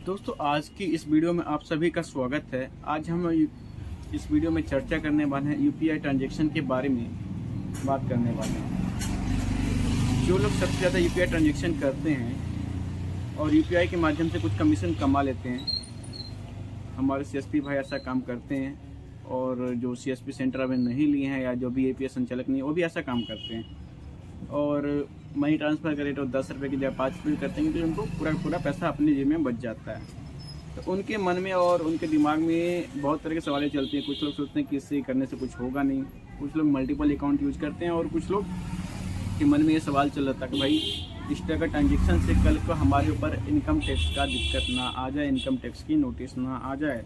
दोस्तों आज की इस वीडियो में आप सभी का स्वागत है। आज हम इस वीडियो में चर्चा करने वाले हैं यूपीआई ट्रांजैक्शन के बारे में बात करने वाले हैं। जो लोग सबसे ज़्यादा यूपीआई ट्रांजैक्शन करते हैं और यूपीआई के माध्यम से कुछ कमीशन कमा लेते हैं, हमारे सीएसपी भाई ऐसा काम करते हैं। और जो सीएसपी सेंटर अभी नहीं लिए हैं या जो भी एपीएस संचालक नहीं है वो भी ऐसा काम करते हैं और मनी ट्रांसफ़र करे तो 10 रुपये की जगह 5 रुपये करते हैं, तो उनको पूरा पैसा अपनी जेब में बच जाता है। तो उनके मन में और उनके दिमाग में बहुत तरह के सवाल चलते हैं। कुछ लोग सोचते हैं कि इससे करने से कुछ होगा नहीं, कुछ लोग मल्टीपल अकाउंट यूज करते हैं और कुछ लोग के मन में ये सवाल चल रहा था कि भाई इस तरह का ट्रांजेक्शन से कल को हमारे ऊपर इनकम टैक्स का दिक्कत ना आ जाए, इनकम टैक्स की नोटिस ना आ जाए।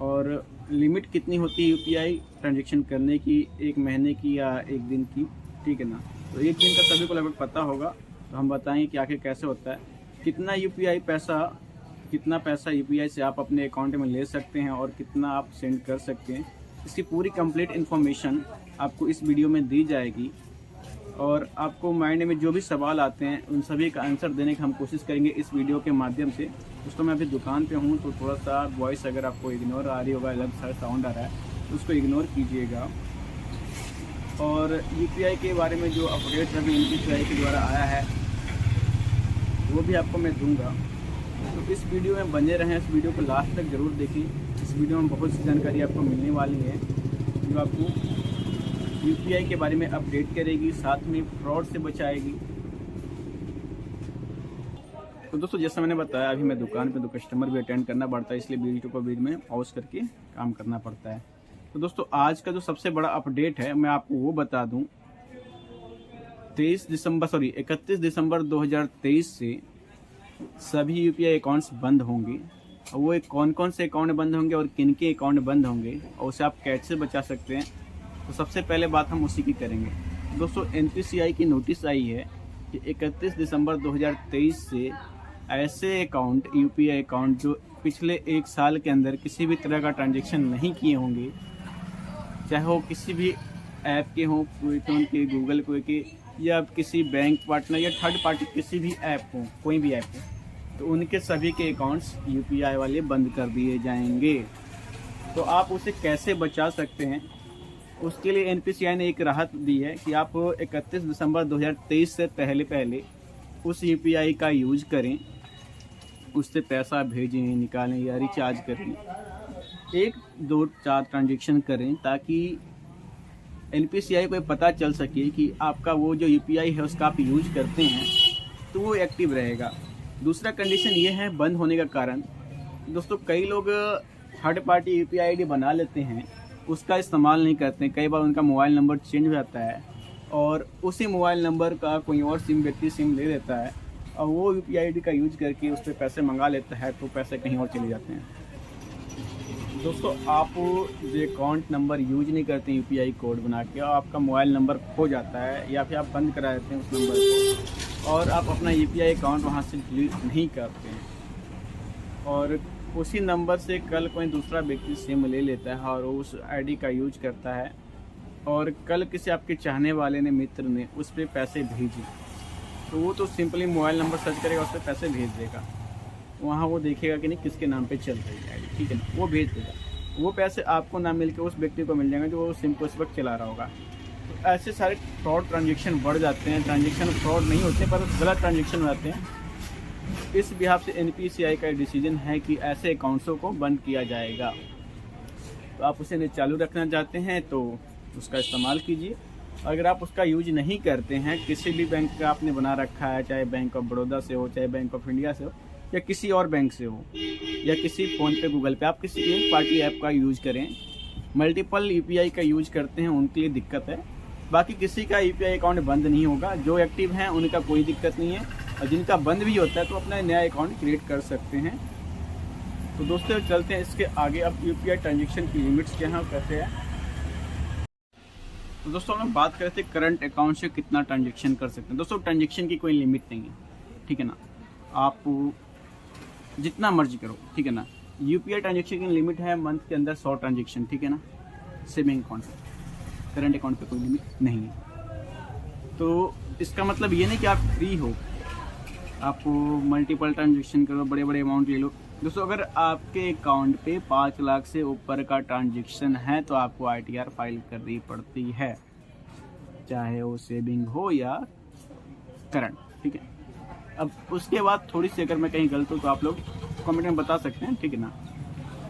और लिमिट कितनी होती है यूपीआई ट्रांजेक्शन करने की, एक महीने की या एक दिन की, ठीक है ना। तो एक दिन का सभी को लगभग पता होगा, तो हम बताएंगे कि आखिर कैसे होता है, कितना पैसा यूपीआई से आप अपने अकाउंट में ले सकते हैं और कितना आप सेंड कर सकते हैं। इसकी पूरी कंप्लीट इन्फॉर्मेशन आपको इस वीडियो में दी जाएगी और आपको माइंड में जो भी सवाल आते हैं उन सभी का आंसर देने की हम कोशिश करेंगे इस वीडियो के माध्यम से। दोस्तों मैं अभी दुकान पे हूँ तो थोड़ा सा वॉइस अगर आपको इग्नोर आ रही होगा, अलग सा साउंड आ रहा है, तो उसको इग्नोर कीजिएगा। और यूपीआई के बारे में जो अपडेट अभी एनपीसीआई के द्वारा आया है वो भी आपको मैं दूंगा, तो इस वीडियो में बने रहें, इस वीडियो को लास्ट तक ज़रूर देखें। इस वीडियो में बहुत सी जानकारी आपको मिलने वाली है जो आपको यूपीआई के बारे में अपडेट करेगी, साथ में फ्रॉड से बचाएगी। तो दोस्तों जैसा मैंने बताया, अभी मैं दुकान पे, तो कस्टमर भी अटेंड करना पड़ता है, इसलिए वीडियो को बीच में पॉज करके काम करना पड़ता है। तो दोस्तों आज का जो सबसे बड़ा अपडेट है मैं आपको वो बता दूं, 31 दिसंबर 2023 से सभी यूपीआई अकाउंट्स बंद होंगे। और वो कौन कौन से अकाउंट बंद होंगे और किन के अकाउंट बंद होंगे और उसे आप कैसे बचा सकते हैं, तो सबसे पहले बात हम उसी की करेंगे। दोस्तों एनपीसीआई की नोटिस आई है कि 31 दिसंबर 2023 से ऐसे अकाउंट, यूपीआई अकाउंट जो पिछले एक साल के अंदर किसी भी तरह का ट्रांजैक्शन नहीं किए होंगे, चाहे वो किसी भी ऐप के हों, पेटीएम के, गूगल पे के, या किसी बैंक पार्टनर या थर्ड पार्टी किसी भी ऐप हो, कोई भी ऐप हो, तो उनके सभी के अकाउंट्स यूपीआई वाले बंद कर दिए जाएंगे। तो आप उसे कैसे बचा सकते हैं, उसके लिए एनपीसीआई ने एक राहत दी है कि आप 31 दिसंबर 2023 से पहले उस यूपीआई का यूज करें, उससे पैसा भेजें, निकालें या रिचार्ज करें, 1, 2, 4 ट्रांजेक्शन करें, ताकि एनपीसीआई को पता चल सके कि आपका वो जो यूपीआई है उसका आप यूज करते हैं तो वो एक्टिव रहेगा। दूसरा कंडीशन ये है बंद होने का कारण, दोस्तों कई लोग थर्ड पार्टी यूपीआई आईडी बना लेते हैं, उसका इस्तेमाल नहीं करते हैं। कई बार उनका मोबाइल नंबर चेंज हो जाता है और उसी मोबाइल नंबर का कोई और व्यक्ति सिम ले लेता है और वो यूपीआई आईडी का यूज करके उस पर पैसे मंगा लेता है, तो पैसे कहीं और चले जाते हैं। दोस्तों आप जो अकाउंट नंबर यूज नहीं करते हैं यूपीआई कोड बना के, और आपका मोबाइल नंबर खो जाता है या फिर आप बंद करा देते हैं उस नंबर को और आप अपना यूपीआई अकाउंट वहां से डिलीट नहीं करते हैं, और उसी नंबर से कल कोई दूसरा व्यक्ति सिम ले लेता है और उस आईडी का यूज करता है, और कल किसी आपके चाहने वाले ने, मित्र ने उस पर पैसे भेजे, तो वो तो सिंपली मोबाइल नंबर सर्च करेगा, उस पर पैसे भेज देगा। वहाँ वो देखेगा कि नहीं किसके नाम पे चल रही है आईडी, ठीक है ना, वो भेज देगा। वो पैसे आपको ना मिल के उस व्यक्ति को मिल जाएंगे जो वो सिम को इस वक्त चला रहा होगा। तो ऐसे सारे फ्रॉड ट्रांजेक्शन बढ़ जाते हैं। ट्रांजेक्शन फ्रॉड नहीं होते पर गलत ट्रांजेक्शन हो जाते हैं। इस बिहाफ से एनपीसीआई का डिसीजन है कि ऐसे अकाउंट्सों को बंद किया जाएगा। तो आप उसे चालू रखना चाहते हैं तो उसका इस्तेमाल कीजिए। अगर आप उसका यूज नहीं करते हैं, किसी भी बैंक का आपने बना रखा है, चाहे बैंक ऑफ बड़ौदा से हो, चाहे बैंक ऑफ इंडिया से हो, या किसी और बैंक से हो, या किसी फ़ोन पे, गूगल पे, आप किसी एक पार्टी ऐप का यूज करें, मल्टीपल यूपीआई का यूज करते हैं उनके लिए दिक्कत है। बाकी किसी का यूपीआई अकाउंट बंद नहीं होगा। जो एक्टिव हैं उनका कोई दिक्कत नहीं है, और जिनका बंद भी होता है तो अपना नया अकाउंट क्रिएट कर सकते हैं। तो दोस्तों चलते हैं इसके आगे। अब यूपीआई ट्रांजेक्शन की लिमिट्स क्या हैं, कैसे है। तो दोस्तों हम बात करते हैं करंट अकाउंट से कितना ट्रांजेक्शन कर सकते हैं। दोस्तों ट्रांजेक्शन की कोई लिमिट नहीं है, ठीक है ना, आप जितना मर्जी करो, ठीक है ना। यूपीआई ट्रांजेक्शन की लिमिट है मंथ के अंदर 100 ट्रांजेक्शन, ठीक है ना, सेविंग अकाउंट पे। करंट अकाउंट पे कोई लिमिट नहीं है। तो इसका मतलब ये नहीं कि आप फ्री हो, आपको मल्टीपल ट्रांजेक्शन करो, बड़े बड़े अमाउंट ले लो। दोस्तों अगर आपके अकाउंट पे 5 लाख से ऊपर का ट्रांजेक्शन है तो आपको ITR फाइल करनी पड़ती है, चाहे वो सेविंग हो या करंट, ठीक है। अब उसके बाद थोड़ी सी अगर मैं कहीं गलत हूँ तो आप लोग कमेंट में बता सकते हैं, ठीक है ना।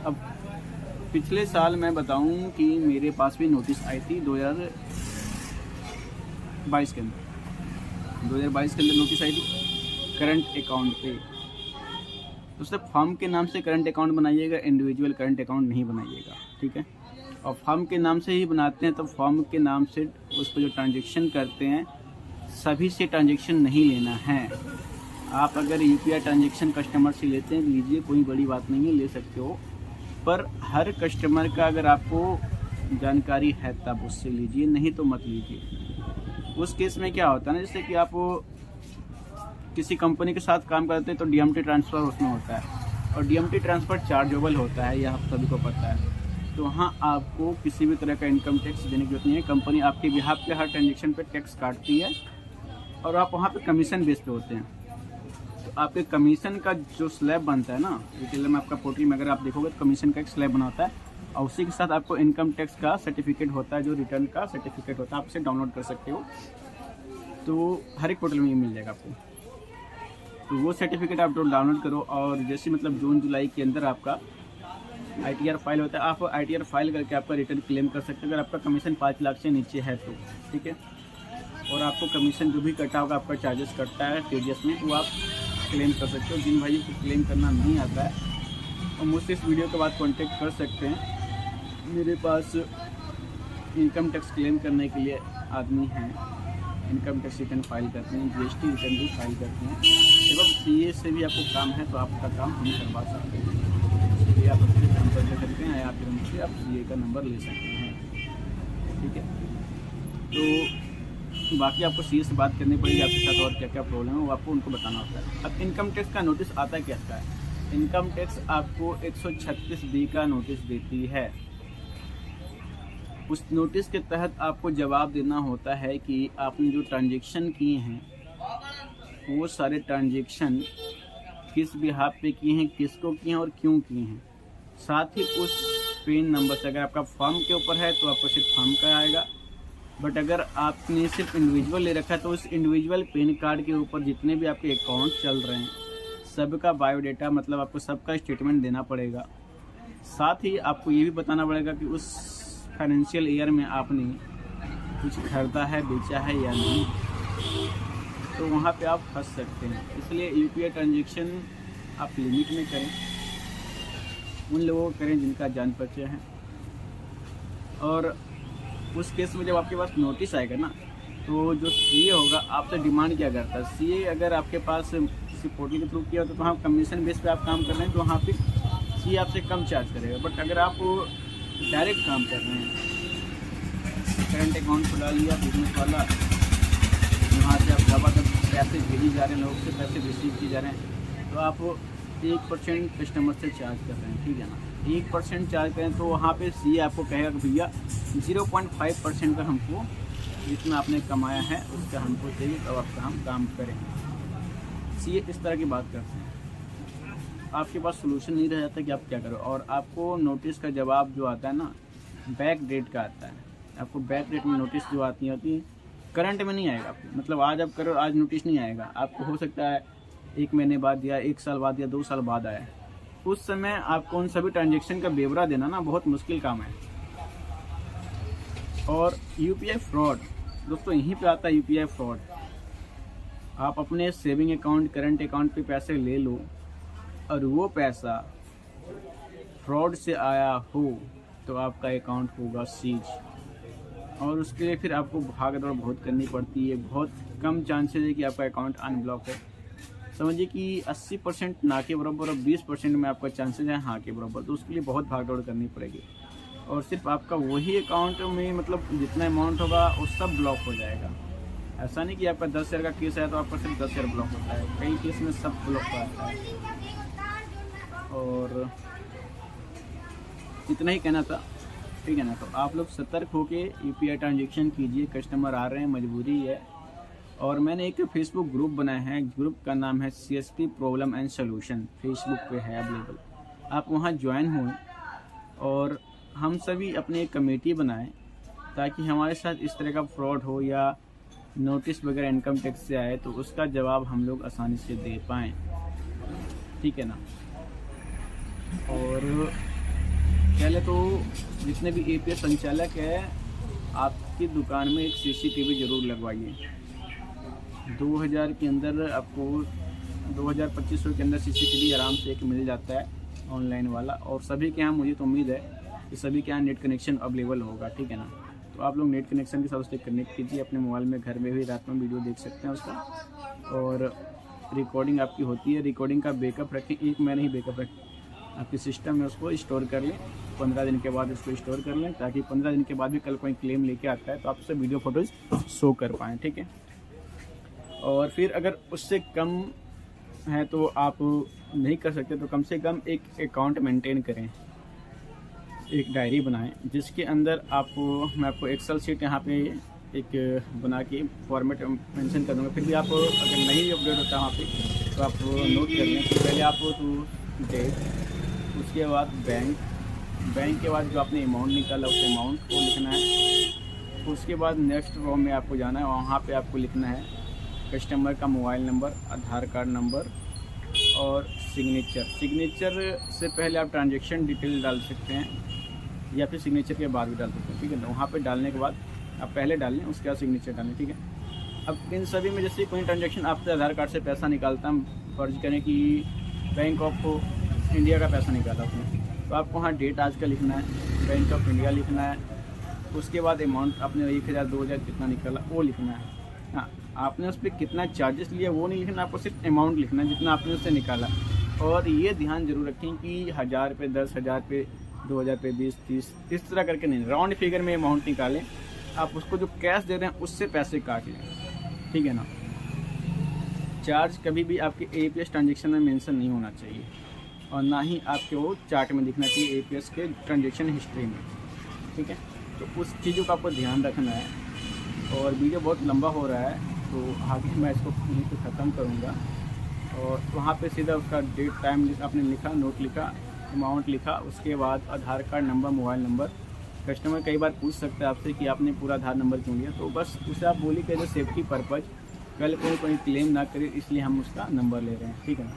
अब पिछले साल मैं बताऊं कि मेरे पास भी नोटिस आई थी 2022 के अंदर, 2022 के अंदर नोटिस आई थी करंट अकाउंट पे। तो सिर्फ फर्म के नाम से करंट अकाउंट बनाइएगा, इंडिविजुअल करंट अकाउंट नहीं बनाइएगा, ठीक है। और फर्म के नाम से ही बनाते हैं तो फर्म के नाम से उस पर जो ट्रांजेक्शन करते हैं सभी से ट्रांजेक्शन नहीं लेना है। आप अगर UPI ट्रांजेक्शन कस्टमर से लेते हैं लीजिए, कोई बड़ी बात नहीं है, ले सकते हो। पर हर कस्टमर का अगर आपको जानकारी है तब उससे लीजिए, नहीं तो मत लीजिए। उस केस में क्या होता है ना, जैसे कि आप किसी कंपनी के साथ काम करते हैं तो DMT ट्रांसफ़र उसमें होता है, और DMT ट्रांसफ़र चार्जेबल होता है, यह आप सभी को पता है। तो वहाँ आपको किसी भी तरह का इनकम टैक्स देने की जरूरत नहीं है। कंपनी आपके बिहाफ पे हर ट्रांजेक्शन पे टैक्स काटती है और आप वहाँ पे कमीशन बेस पे होते हैं। तो आपके कमीशन का जो स्लैब बनता है ना, रिटेलर में आपका पोर्टल में अगर आप देखोगे तो कमीशन का एक स्लैब बना होता है, और उसी के साथ आपको इनकम टैक्स का सर्टिफिकेट होता है, जो रिटर्न का सर्टिफिकेट होता है, आप उसे डाउनलोड कर सकते हो। तो हर एक पोर्टल में ये मिल जाएगा आपको। तो वो सर्टिफिकेट आप डाउनलोड करो, और जैसे मतलब जून जुलाई के अंदर आपका ITR फाइल होता है, आप ITR फाइल करके आपका रिटर्न क्लेम कर सकते हैं अगर आपका कमीशन 5 लाख से नीचे है तो, ठीक है। और आपको कमीशन जो भी कटा होगा, आपका चार्जेस कटता है TDS में, वो आप क्लेम कर सकते हो। जिन भाइयों को क्लेम करना नहीं आता है और मुझसे इस वीडियो के बाद कांटेक्ट कर सकते हैं। मेरे पास इनकम टैक्स क्लेम करने के लिए आदमी हैं, इनकम टैक्स रिटर्न फाइल करते हैं, GST रिटर्न भी फाइल करते हैं, एवं CA से भी आपको काम है तो आपका काम हम करवा सकते हैं। इसलिए आप अपने नंबर ले सकते हैं या फिर उनसे आप CA का नंबर ले सकते हैं, ठीक है। तो बाकी आपको CA से बात करनी पड़ेगी, आपके साथ और क्या क्या प्रॉब्लम है वो आपको उनको बताना होता है। अब इनकम टैक्स का नोटिस आता क्या है? इनकम टैक्स आपको 136B का नोटिस देती है। उस नोटिस के तहत आपको जवाब देना होता है कि आपने जो ट्रांजेक्शन किए हैं वो सारे ट्रांजेक्शन किस बिहाफ पे किए हैं, किसको किए हैं और क्यों किए हैं। साथ ही उस पेन नंबर से, अगर आपका फर्म के ऊपर है तो आपको सिर्फ फर्म का आएगा, बट अगर आपने सिर्फ इंडिविजुअल ले रखा है तो उस इंडिविजुअल पेन कार्ड के ऊपर जितने भी आपके अकाउंट चल रहे हैं सबका बायोडाटा, मतलब आपको सबका स्टेटमेंट देना पड़ेगा। साथ ही आपको ये भी बताना पड़ेगा कि उस फाइनेंशियल ईयर में आपने कुछ खरीदा है, बेचा है या नहीं, तो वहाँ पे आप फंस सकते हैं। इसलिए UPI ट्रांजेक्शन आप लिमिट में करें, उन लोगों को करें जिनका जान परिचय है। और उस केस में जब आपके पास नोटिस आएगा ना, तो जो CA होगा आपसे डिमांड क्या करता है। CA अगर आपके पास किसी पोर्टल के थ्रू किया हो तो वहाँ कमीशन बेस पे आप काम कर रहे हैं तो वहाँ पे CA आपसे कम चार्ज करेगा। बट अगर आप डायरेक्ट काम कर रहे हैं, करंट अकाउंट खुला लिया बिजनेस वाला, वहाँ से आप ज़बरदस्त पैसे भेजी जा रहे हैं, लोगों से पैसे रिसीव किए जा रहे हैं, तो आप 1% कस्टमर से चार्ज कर रहे हैं, ठीक है ना। 1% चार्ज करें तो वहाँ पे CA आपको कहेगा कि भैया 0.5% का हमको जितना आपने कमाया है उसका हमको चाहिए, तब आपका हम काम करेंगे। CA इस तरह की बात करते हैं। आपके पास सोल्यूशन नहीं रह जाता कि आप क्या करो। और आपको नोटिस का जवाब जो आता है ना, बैक डेट का आता है। आपको बैक डेट में नोटिस जो आती है करंट में नहीं आएगा आपको, मतलब आज आप करो आज नोटिस नहीं आएगा आपको, हो सकता है 1 महीने बाद या 1 साल बाद या 2 साल बाद आए। उस समय आपको उन सभी ट्रांजेक्शन का ब्यौरा देना ना बहुत मुश्किल काम है। और UPI फ्रॉड दोस्तों यहीं पे आता है। UPI फ्रॉड, आप अपने सेविंग अकाउंट, करंट अकाउंट पे पैसे ले लो और वो पैसा फ्रॉड से आया हो तो आपका अकाउंट होगा सीज, और उसके लिए फिर आपको भाग दौड़ बहुत करनी पड़ती है। बहुत कम चांसेस है कि आपका अकाउंट अनब्लॉक हो। समझिए कि 80% ना के बराबर और 20% में आपका चांसेस है हाँ के बराबर, तो उसके लिए बहुत भाग दौड़ करनी पड़ेगी। और सिर्फ आपका वही अकाउंट में मतलब जितना अमाउंट होगा वो सब ब्लॉक हो जाएगा। ऐसा नहीं कि आपका 10,000 का केस है तो आपका सिर्फ 10,000 ब्लॉक होता है, कई केस में सब ब्लॉक होता है। और इतना ही कहना था, ठीक है ना। तो आप लोग सतर्क होके UPI ट्रांजेक्शन कीजिए। कस्टमर आ रहे हैं, मजबूरी है, और मैंने एक फेसबुक ग्रुप बनाया है, ग्रुप का नाम है CSP problem and solution, Facebook पे है अवेलेबल। आप वहाँ ज्वाइन हों और हम सभी अपनी एक कमेटी बनाएं ताकि हमारे साथ इस तरह का फ्रॉड हो या नोटिस वगैरह इनकम टैक्स से आए तो उसका जवाब हम लोग आसानी से दे पाएँ, ठीक है ना। और पहले तो जितने भी APS संचालक है, आपकी दुकान में एक CCTV ज़रूर लगवाइए। 2000 के अंदर आपको 2000-2500 के अंदर CCTV आराम से एक मिल जाता है ऑनलाइन वाला। और सभी के यहाँ, मुझे तो उम्मीद है कि सभी के यहाँ नेट कनेक्शन अवेलेबल होगा, ठीक है ना। तो आप लोग नेट कनेक्शन के साथ उससे कनेक्ट कीजिए अपने मोबाइल में, घर में भी रात में वीडियो देख सकते हैं उसका। और रिकॉर्डिंग आपकी होती है, रिकॉर्डिंग का बैकअप रखें, 1 महीने ही बैकअप रखें आपके सिस्टम में, उसको स्टोर कर लें। 15 दिन के बाद उसको स्टोर कर लें ताकि 15 दिन के बाद भी कल कोई क्लेम लेके आता है तो आप उससे वीडियो फोटोज शो कर पाएँ, ठीक है। और फिर अगर उससे कम है तो आप नहीं कर सकते तो कम से कम एक अकाउंट मेंटेन करें, एक डायरी बनाएं जिसके अंदर मैं आपको एक्सेल शीट यहाँ पे एक बना के फॉर्मेट मेंशन कर दूँगा। फिर भी आप अगर नहीं अपडेट होता वहाँ पे तो आप नोट कर लें कि पहले आप तो डेट, उसके बाद बैंक के बाद जो आपने अमाउंट निकाला उस अमाउंट को लिखना है। उसके बाद नेक्स्ट रो में आपको जाना है, वहाँ पे आपको लिखना है कस्टमर का मोबाइल नंबर, आधार कार्ड नंबर और सिग्नेचर से पहले आप ट्रांजैक्शन डिटेल डाल सकते हैं या फिर सिग्नेचर के बाद भी डाल सकते हैं, ठीक है ना। वहाँ पे डालने के बाद आप पहले डाल लें, उसके बाद सिग्नेचर डालें, ठीक है। अब इन सभी में जैसे कोई ट्रांजैक्शन आपसे आधार कार्ड से पैसा निकालता, हम फर्ज करें कि बैंक ऑफ इंडिया का पैसा निकाला उसने, तो आपको वहाँ डेट आज का लिखना है, बैंक ऑफ इंडिया लिखना है। उसके बाद अमाउंट आपने 1000 2000 कितना निकाला वो लिखना है। हाँ, आपने उस पर कितना चार्जेस लिया वो नहीं लिखना, आपको सिर्फ अमाउंट लिखना है जितना आपने उससे निकाला। और ये ध्यान जरूर रखें कि 1000 पे, 10,000 पे, 2000 पे, 20, 30 इस तरह करके नहीं, राउंड फिगर में अमाउंट निकालें। आप उसको जो कैश दे रहे हैं उससे पैसे काट लें, ठीक है ना। चार्ज कभी भी आपके APS ट्रांजेक्शन में मेंशन नहीं होना चाहिए और ना ही आपके वो चार्ट में दिखना चाहिए APS के ट्रांजेक्शन हिस्ट्री में, ठीक है। तो उस चीज़ों का आपको ध्यान रखना है। और वीडियो बहुत लंबा हो रहा है तो आगे मैं इसको यहीं पे ख़त्म करूँगा। और वहाँ पे सीधा उसका डेट, टाइम आपने लिखा, नोट लिखा, अमाउंट लिखा, उसके बाद Aadhaar card number, mobile number. Customer कई बार पूछ सकता है आपसे कि आपने पूरा आधार नंबर क्यों लिया, तो बस उसे आप बोलिए कि एज सेफ्टी पर्पज़ कल कोई क्लेम ना करे इसलिए हम उसका नंबर ले रहे हैं, ठीक है ना।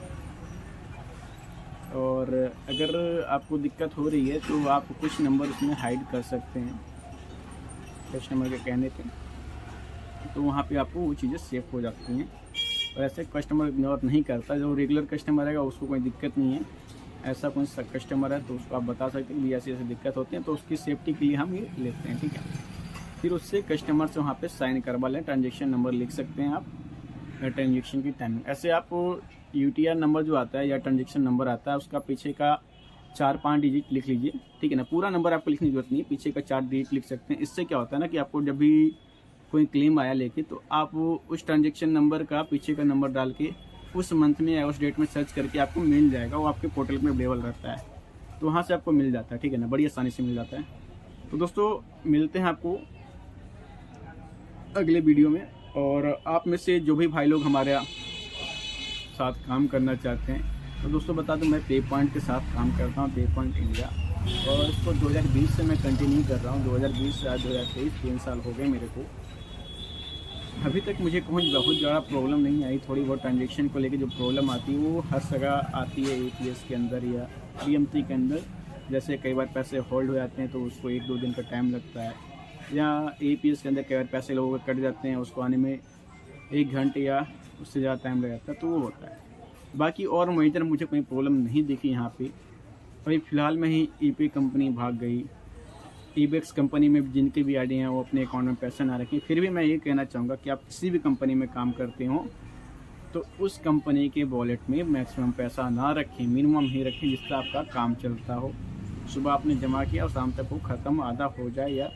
और अगर आपको दिक्कत हो रही है तो आप कुछ नंबर उसमें हाइड कर सकते हैं कस्टमर के कहने पे, तो वहाँ पे आपको वो चीज़ें सेफ हो जाती हैं। और ऐसे कस्टमर इग्नोर नहीं करता, जो रेगुलर कस्टमर रहेगा उसको कोई दिक्कत नहीं है। ऐसा कोई कस्टमर है तो उसको आप बता सकते हैं कि ऐसी ऐसी दिक्कत होती है, तो उसकी सेफ्टी के लिए हम ये लेते हैं, ठीक है। फिर उससे कस्टमर से वहाँ पे साइन करवा लें, ट्रांजेक्शन नंबर लिख सकते हैं आप, ट्रांजेक्शन की टाइमिंग। ऐसे आप UTR नंबर जो आता है या ट्रांजेक्शन नंबर आता है उसका पीछे का 4-5 डिजिट लिख लीजिए, ठीक है ना। पूरा नंबर आपको लिखने की जरूरत नहीं है, पीछे का 4 डिजिट लिख सकते हैं। इससे क्या होता है ना कि आपको जब भी कोई क्लेम आया लेके तो आप उस ट्रांजेक्शन नंबर का पीछे का नंबर डाल के उस मंथ में या उस डेट में सर्च करके आपको मिल जाएगा, वो आपके पोर्टल में अवेलेबल रहता है, तो वहाँ से आपको मिल जाता है, ठीक है ना, बड़ी आसानी से मिल जाता है। तो दोस्तों मिलते हैं आपको अगले वीडियो में। और आप में से जो भी भाई लोग हमारे साथ काम करना चाहते हैं तो दोस्तों बता दूं, मैं पे पॉइंट के साथ काम करता हूं, पे पॉइंट इंडिया, और इसको 2020 से मैं कंटिन्यू कर रहा हूं। 2020 से आज 2023 3 साल हो गए मेरे को। अभी तक मुझे कोई बहुत ज़्यादा प्रॉब्लम नहीं आई। थोड़ी बहुत ट्रांजेक्शन को लेके जो प्रॉब्लम आती है वो हर जगह आती है, APS के अंदर या BMC के अंदर। जैसे कई बार पैसे होल्ड हो जाते हैं तो उसको 1-2 दिन का टाइम लगता है, या APS के अंदर कई बार पैसे लोगों के कट जाते हैं, उसको आने में 1 घंटे या उससे ज़्यादा टाइम लग जाता है, तो वो होता है। बाकी और मेजर मुझे कोई प्रॉब्लम नहीं दिखी यहाँ पे। अभी फ़िलहाल में ही ePay कंपनी भाग गई, eBEX कंपनी में जिनके भी आईडी हैं वो अपने अकाउंट में पैसा ना रखें। फिर भी मैं ये कहना चाहूँगा कि आप किसी भी कंपनी में काम करते हो तो उस कंपनी के वॉलेट में मैक्सिमम पैसा ना रखें, मिनिमम ही रखें जिससे आपका काम चलता हो। सुबह आपने जमा किया और शाम तक वो ख़त्म आधा हो जाए या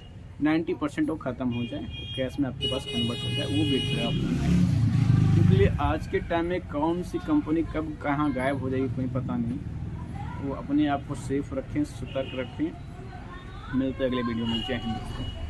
90% वो ख़त्म हो जाए, वो कैश में आपके पास कन्वर्ट हो जाए, वो बेहतर ऑप्शन है। इसलिए आज के टाइम में कौन सी कंपनी कब कहाँ गायब हो जाएगी कोई पता नहीं। वो अपने आप को सेफ रखें, सतर्क रखें। मिलते हैं अगले वीडियो में। जय हिंद।